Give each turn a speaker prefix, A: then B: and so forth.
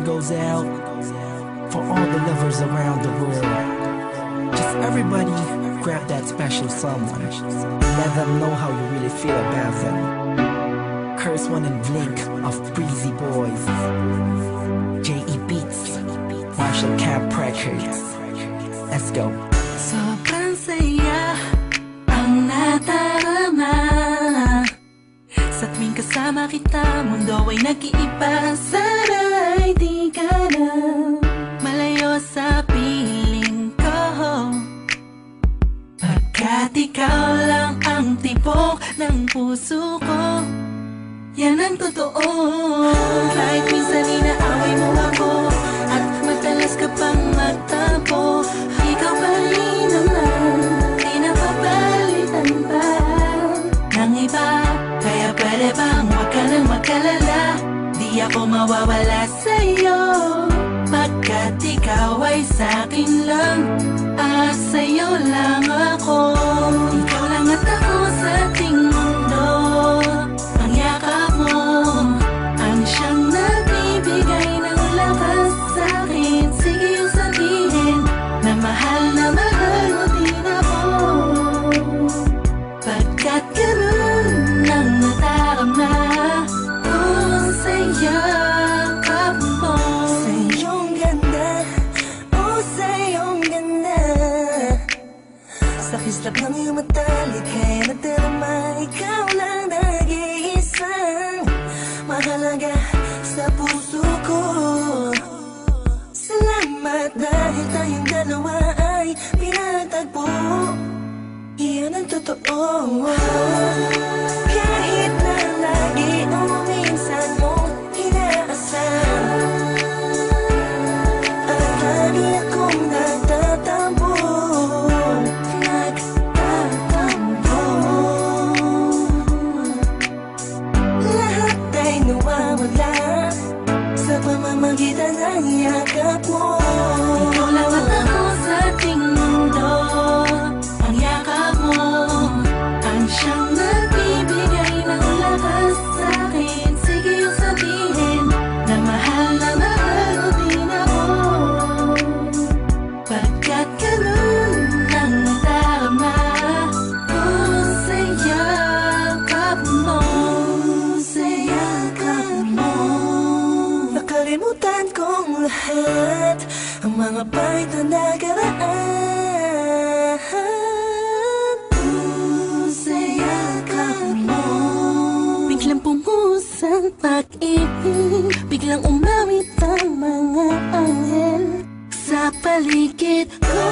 A: goes out for all the lovers around the world. Just everybody grab that special someone. Let them know how you really feel about them. Curse One and Blink of Breezy Boys. J.E. Beats, Marshall Camp Records. Let's go.
B: Sobrang saya ang nadarama sa tuwing kasama kita. Mundo ay nag-iiba. Sana'y di ka na malayo sa piling ko, pagkat ikaw lang ang tibok ng puso ko. Yan ang totoo. Kahit minsan inaaway mo ako at madalas ka pang magtampo, ikaw pa rin naman, di napapalitan pa ng iba. Kaya pwede bang wag ka nang mag-alala, di ako mawawala sa'yo, pagkat ikaw ay sa'kin lang at sa'yo lang ako. Ikaw lang at ako sa ating mundo. Ang yakap mo ang siyang nagbibigay ng lakas sa'kin. Sige yung sabihin na mahal mo din ako, pagkat ganun ang nadarama ko sa yakap mo. Sa iyong ganda, oh sa iyong ganda, sa kislap ng iyong mata, lika'y nadarama. Ikaw lang nag-iisang mahalaga sa puso ko. Salamat dahil tayong dalawa ay pinatagpo. Iyan ang totoo. Kahit na lagi o minsan mo inaasam, at lagi akong nagtatampo. Lahat ay nawawala sa pamamagitan ng yakap mo. Ikaw lang at ako sa ating mundo. Ang yakap mo ang siyang nagbibigay ng lakas sa'kin. Sige yung sabihin na mahal mo din ako, pagkat ganun ang nadarama ko sa yakap mo. Sa yakap mo, nakalimutan kong lahat ang mga pahit na nakaraan. Sa yakap mo, biglang pumuhos ang pag-ibig, biglang umawit ang mga anghel sa paligid ko.